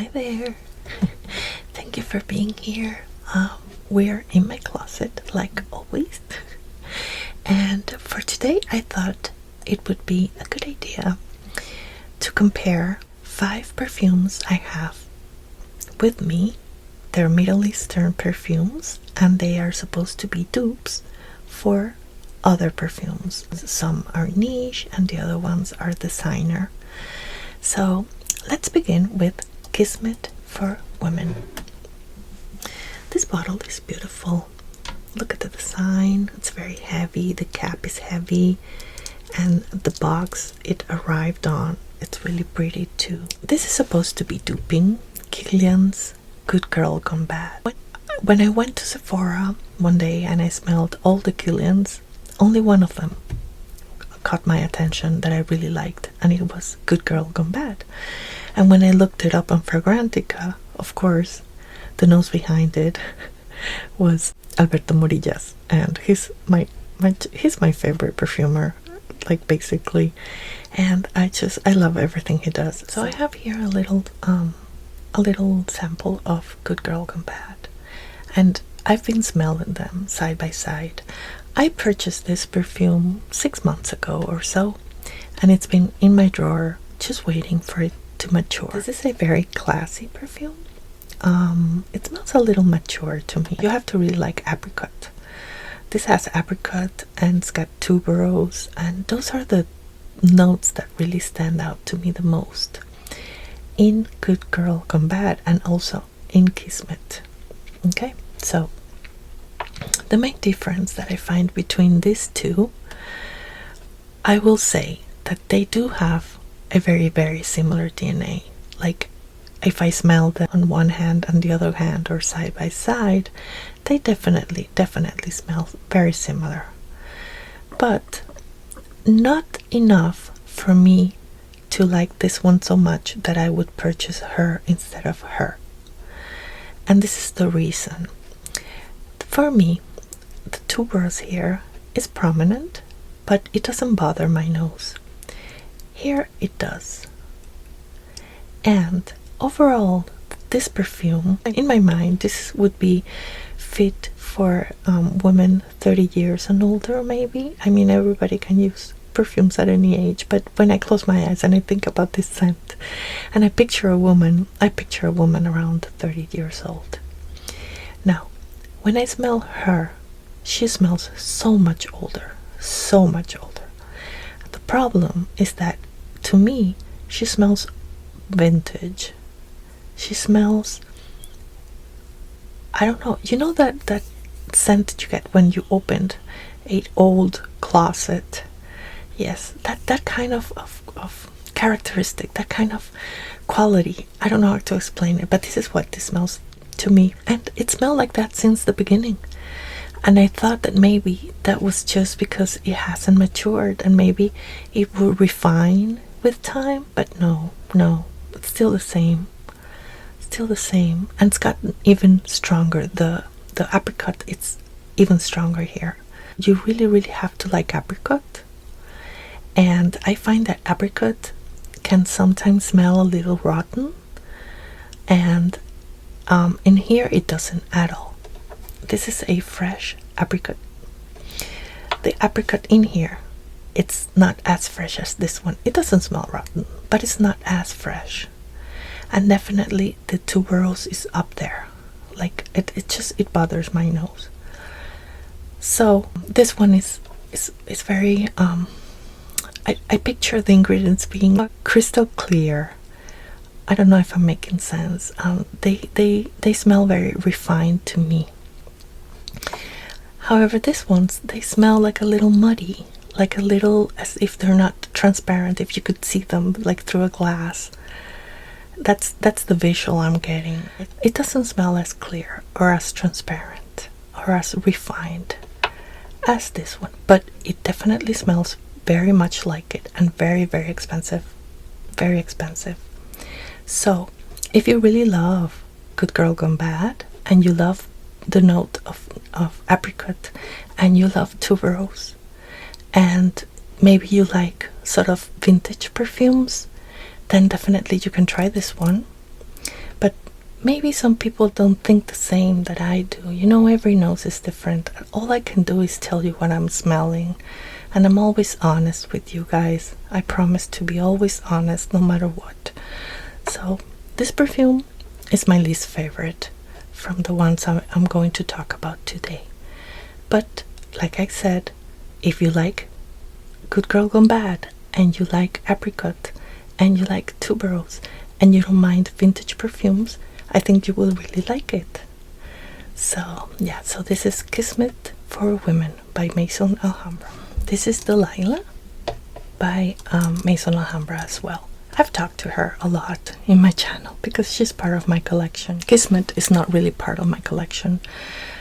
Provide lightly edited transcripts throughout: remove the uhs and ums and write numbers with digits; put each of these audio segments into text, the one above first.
Hi there. Thank you for being here. We're in my closet like always. And for today I thought it would be a good idea to compare 5 perfumes I have with me. They're Middle Eastern perfumes and they are supposed to be dupes for other perfumes. Some are niche and the other ones are designer. So let's begin with Kismet for women. This bottle is beautiful. Look at the design. It's very heavy. The cap is heavy and the box it arrived on, it's really pretty too. This is supposed to be duping Kilian's Good Girl Gone Bad. When I went to Sephora one day and I smelled all the Kilians, only one of them caught my attention that I really liked, and it was Good Girl Gone Bad. And when I looked it up on Fragrantica, of course, the nose behind it was Alberto Morillas, and he's my favorite perfumer, like basically, and I love everything he does. So I have here a little sample of Good Girl Gone Bad, and I've been smelling them side by side. I purchased this perfume 6 months ago or so, and it's been in my drawer just waiting for it to mature. This is a very classy perfume. It smells a little mature to me. You have to really like apricot. This has apricot and it's got tuberose, and those are the notes that really stand out to me the most in Good Girl Gone Bad and also in Kismet. Okay, so the main difference that I find between these two, I will say that they do have a very, very similar DNA. Like, if I smell them on one hand and the other hand or side by side, they definitely smell very similar. But not enough for me to like this one so much that I would purchase her instead of her. And this is the reason. For me, the tuberose here is prominent, but it doesn't bother my nose. Here it does. And overall, this perfume, in my mind, this would be fit for women 30 years and older, maybe. I mean, everybody can use perfumes at any age, but when I close my eyes and I think about this scent and I picture a woman around 30 years old. Now, when I smell her, she smells so much older, so much older. The problem is that, to me, she smells vintage. She smells, I don't know, you know that scent that you get when you opened an old closet? Yes, that kind of characteristic, that kind of quality. I don't know how to explain it, but this is what this smells to me, and it smelled like that since the beginning. And I thought that maybe that was just because it hasn't matured and maybe it will refine with time, but no, it's still the same, and it's gotten even stronger. The apricot, it's even stronger here. You really have to like apricot, and I find that apricot can sometimes smell a little rotten, and in here it doesn't at all. This is a fresh apricot. The apricot in here, it's not as fresh as this one. It doesn't smell rotten, but it's not as fresh. And definitely the tuberose is up there. Like, it bothers my nose. So this one is very I picture the ingredients being crystal clear. I don't know if I'm making sense. They smell very refined to me. However, these ones, they smell like a little muddy, like a little, as if they're not transparent, if you could see them like through a glass. That's the visual I'm getting. It doesn't smell as clear or as transparent or as refined as this one, but it definitely smells very much like it, and very, very expensive. Very expensive. So if you really love Good Girl Gone Bad and you love the note of apricot and you love tuberose and maybe you like sort of vintage perfumes, then definitely you can try this one. maybe some people don't think the same that I do. You know, every nose is different. All I can do is tell you what I'm smelling. And I'm always honest with you guys. I promise to be always honest no matter what. So this perfume is my least favorite from the ones I'm going to talk about today. But like I said, if you like Good Girl Gone Bad, and you like apricot, and you like tuberose, and you don't mind vintage perfumes, I think you will really like it. So yeah, so this is Kismet for Women by Maison Alhambra. This is Delilah by Maison Alhambra as well. I've talked to her a lot in my channel because she's part of my collection. Kismet is not really part of my collection.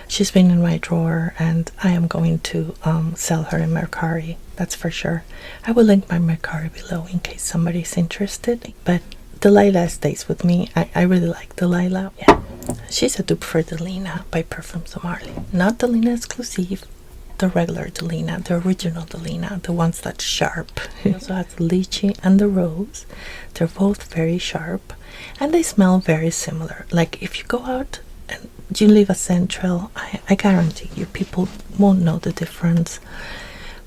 She's been in my drawer, and I am going to sell her in Mercari, that's for sure. I will link my Mercari below in case somebody's interested. But Delilah stays with me. I really like Delilah. Yeah, she's a dupe for Delilah by Perfumes de Marly. Not Delilah Exclusive, the regular Delilah, the original Delilah, the ones that's sharp. It also has the lychee and the rose. They're both very sharp, and they smell very similar. Like if you go out and you leave a scent trail, I guarantee you people won't know the difference.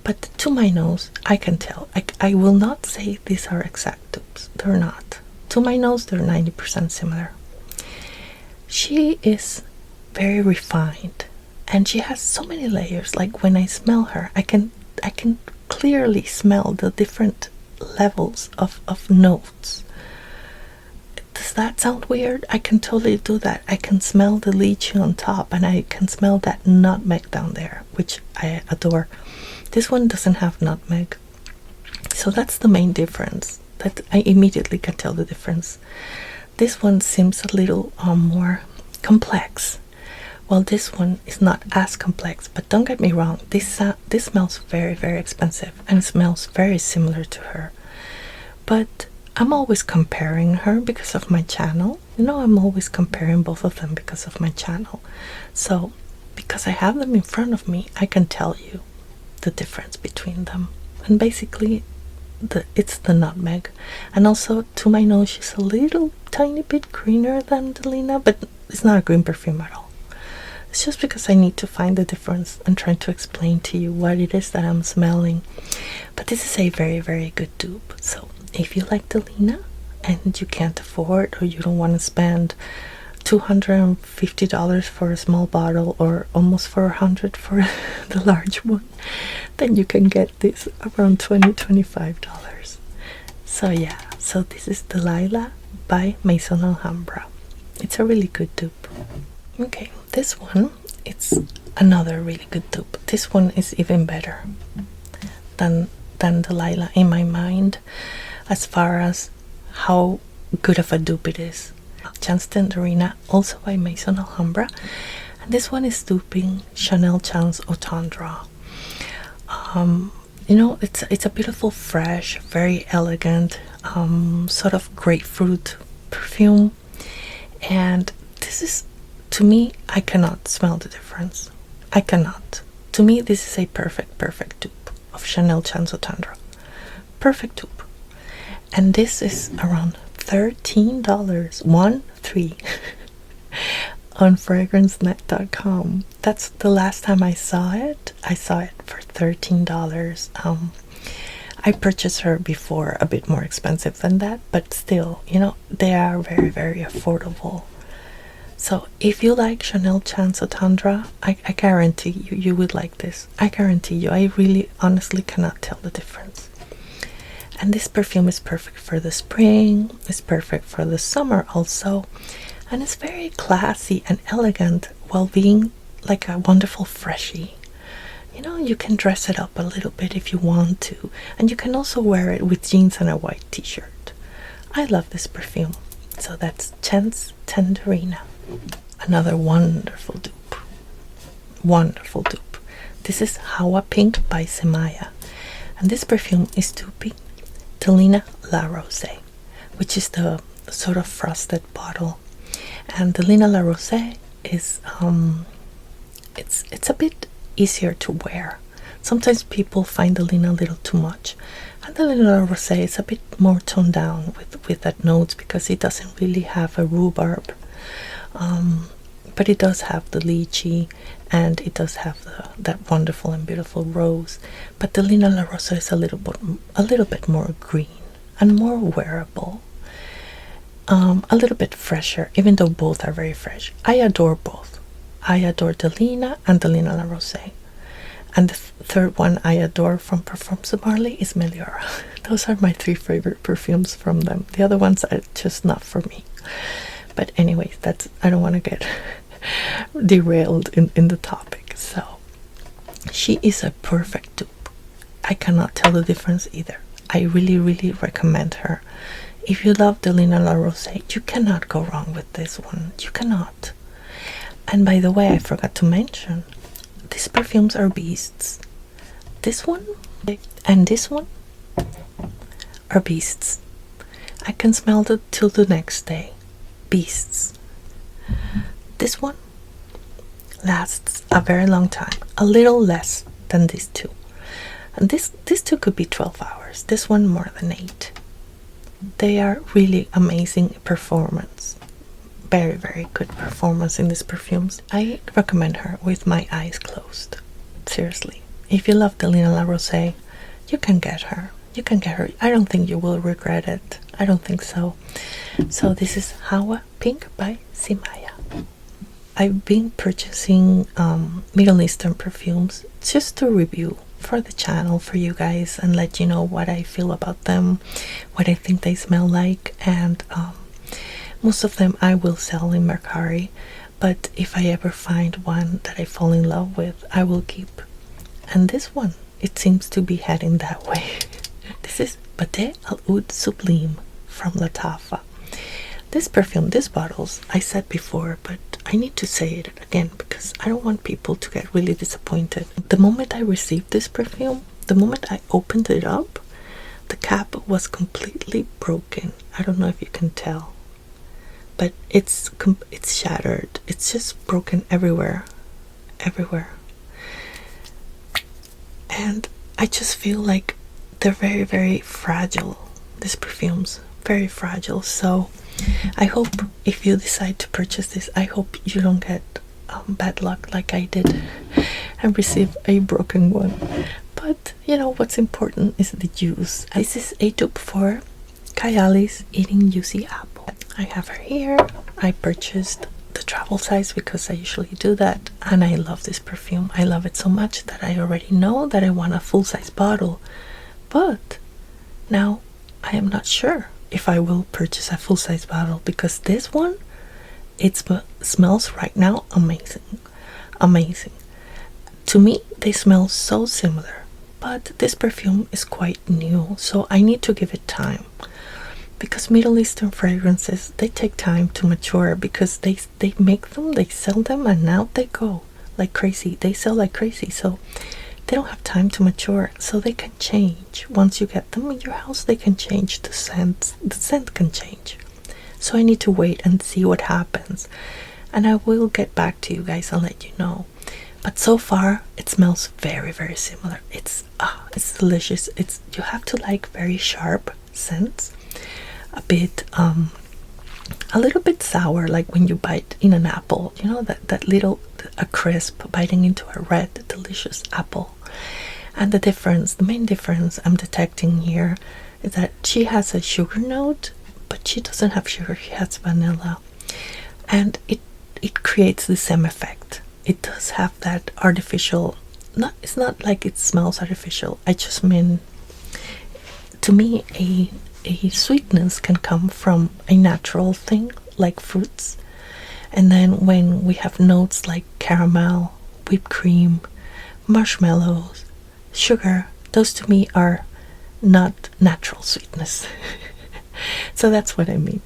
But to my nose, I can tell. I will not say these are exact dupes. They're not. To my nose, they're 90% similar. She is very refined, and she has so many layers. Like when I smell her, I can clearly smell the different levels of notes. Does that sound weird? I can totally do that. I can smell the lychee on top, and I can smell that nutmeg down there, which I adore. This one doesn't have nutmeg, so that's the main difference. That I immediately can tell the difference. This one seems a little more complex. Well, this one is not as complex, but don't get me wrong, this smells very, very expensive, and it smells very similar to her. But I'm always comparing her because of my channel. You know, I'm always comparing both of them because of my channel. So because I have them in front of me, I can tell you the difference between them. And basically it's the nutmeg. And also, to my nose, she's a little tiny bit greener than Delilah, but it's not a green perfume at all. It's just because I need to find the difference and try to explain to you what it is that I'm smelling. But this is a very, very good dupe. So if you like Delilah and you can't afford, or you don't want to spend $250 for a small bottle, or almost $400 for the large one, then you can get this around $20-25. So yeah, so this is Delilah by Maison Alhambra. It's a really good dupe. Okay, this one, it's another really good dupe. This one is even better than Delilah in my mind, as far as how good of a dupe it is. Chants Tenderina, also by Maison Alhambra, and this one is duping Chanel Chants Eau Tendre. You know, it's a beautiful, fresh, very elegant, sort of grapefruit perfume, and this is, to me, I cannot smell the difference. I cannot. To me, this is a perfect dupe of Chanel Chants Eau Tendre. Perfect dupe. And this is around $13, 13 on fragrancenet.com. That's the last time I saw it. I saw it for $13. I purchased her before a bit more expensive than that, but still, you know, they are very, very affordable. So if you like Chanel Chants Eau Tendre, I guarantee you would like this. I guarantee you. I really honestly cannot tell the difference. And this perfume is perfect for the spring, it's perfect for the summer also, and it's very classy and elegant while being like a wonderful freshie. You know, you can dress it up a little bit if you want to, and you can also wear it with jeans and a white t-shirt. I love this perfume. So that's Chants Tenderina. Another wonderful dupe. Wonderful dupe. This is Hawwa Pink by Zimaya, and this perfume is duping Delilah La Rose, which is the sort of frosted bottle. And Delilah La Rose is it's a bit easier to wear. Sometimes people find Delilah a little too much, and Delilah La Rose is a bit more toned down with that notes, because it doesn't really have a rhubarb But it does have the lychee, and it does have that wonderful and beautiful rose. But the Lina La Rosa is a little bit more green and more wearable, a little bit fresher, even though both are very fresh. I adore both. I adore the Lina and the Lina La Rose. And the third one I adore from Perfumes Marley is Meliora. Those are my 3 favorite perfumes from them. The other ones are just not for me. But anyways, I don't want to get derailed in the topic. So she is a perfect dupe. I cannot tell the difference either. I really, really recommend her. If you love the Lina La Rose, you cannot go wrong with this one. You cannot. And by the way, I forgot to mention, these perfumes are beasts. This one and this one are beasts. I can smell it till the next day. Beasts. This one lasts a very long time, a little less than these two. And these two could be 12 hours. This one more than 8. They are really amazing performance. Very, very good performance in these perfumes. I recommend her with my eyes closed. Seriously. If you love the Lina La Rose, you can get her. You can get her. I don't think you will regret it. I don't think so. So this is Hawwa Pink by Zimaya. I've been purchasing Middle Eastern perfumes just to review for the channel for you guys and let you know what I feel about them, what I think they smell like, and most of them I will sell in Mercari, but if I ever find one that I fall in love with, I will keep. And this one, it seems to be heading that way. This is Bade'e Al Oud Sublime from Lattafa. This perfume, these bottles, I said before, but I need to say it again because I don't want people to get really disappointed. The moment I received this perfume, the moment I opened it up, the cap was completely broken. I don't know if you can tell, but it's shattered. It's just broken everywhere. And I just feel like they're very, very fragile. These perfumes, very fragile. So I hope if you decide to purchase this, I hope you don't get bad luck like I did and receive a broken one. But you know what's important is the use. This is a dupe for Kayali's Eating Juicy Apple. I have her here. I purchased the travel size because I usually do that, and I love this perfume. I love it so much that I already know that I want a full-size bottle, but now I am not sure if I will purchase a full-size bottle because this one, it smells right now amazing. To me, they smell so similar, but this perfume is quite new, so I need to give it time. Because Middle Eastern fragrances, they take time to mature because they make them, they sell them, and now they go like crazy. They sell like crazy, so they don't have time to mature, so they can change. Once you get them in your house, they can change the scent. The scent can change. So I need to wait and see what happens. And I will get back to you guys and let you know. But so far, it smells very, very similar. It's delicious. You have to like very sharp scents. A little bit sour, like when you bite in an apple, you know, that little, a crisp biting into a red delicious apple. And the main difference I'm detecting here is that she has a sugar note, but she doesn't have sugar, she has vanilla, and it creates the same effect. It does have that artificial, it's not like it smells artificial. I just mean, to me, a sweetness can come from a natural thing like fruits, and then when we have notes like caramel, whipped cream, marshmallows, sugar, those to me are not natural sweetness. So that's what I mean.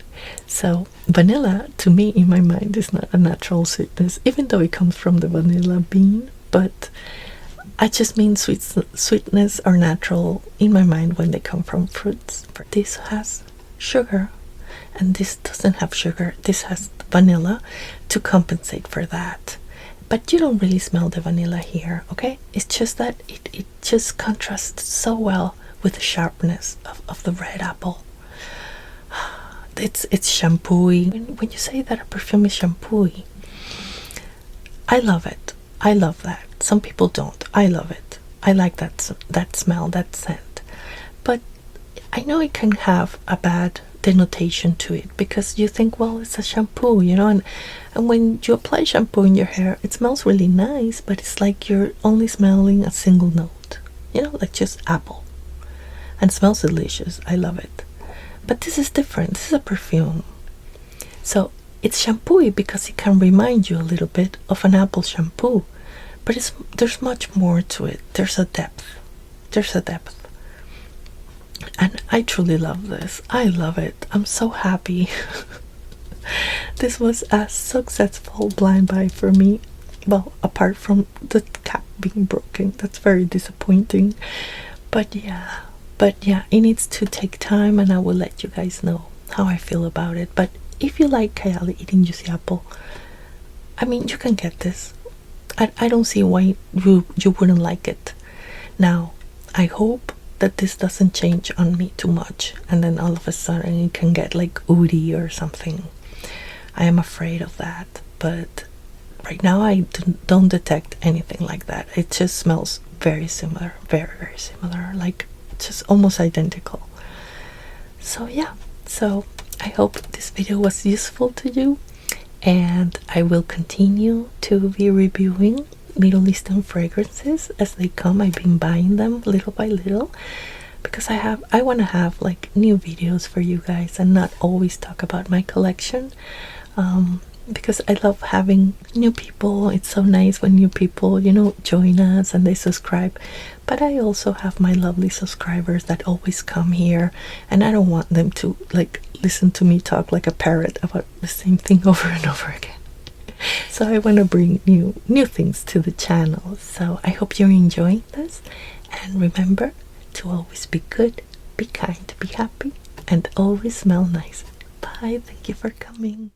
So vanilla to me in my mind is not a natural sweetness, even though it comes from the vanilla bean, but I just mean sweetness are natural in my mind when they come from fruits. This has sugar, and this doesn't have sugar. This has vanilla to compensate for that. But you don't really smell the vanilla here, okay? It's just that it just contrasts so well with the sharpness of the red apple. it's shampooy. When you say that a perfume is shampooy, I love it. I love that. Some people don't. I love it. I like that smell, that scent. But I know it can have a bad denotation to it, because you think, well, it's a shampoo, you know, and when you apply shampoo in your hair, it smells really nice, but it's like you're only smelling a single note, you know, like just apple, and it smells delicious. I love it. But this is different. This is a perfume, so it's shampooy because it can remind you a little bit of an apple shampoo, but there's much more to it. There's a depth. And I truly love this. I love it. I'm so happy. This was a successful blind buy for me. Well, apart from the cap being broken, that's very disappointing. But yeah, it needs to take time, and I will let you guys know how I feel about it. But if you like Kayali eating juicy apple, I mean, you can get this. I don't see why you wouldn't like it. Now, I hope that this doesn't change on me too much, and then all of a sudden it can get like oody or something. I am afraid of that, but right now I don't detect anything like that. It just smells very similar, very similar, like just almost identical. So yeah, so I hope this video was useful to you, and I will continue to be reviewing Middle Eastern fragrances as they come. I've been buying them little by little because I want to have like new videos for you guys and not always talk about my collection, because I love having new people. It's so nice when new people, you know, join us and they subscribe. But I also have my lovely subscribers that always come here, and I don't want them to like listen to me talk like a parrot about the same thing over and over again. So I want to bring new things to the channel. So I hope you're enjoying this, and remember to always be good, be kind, be happy, and always smell nice. Bye. Thank you for coming.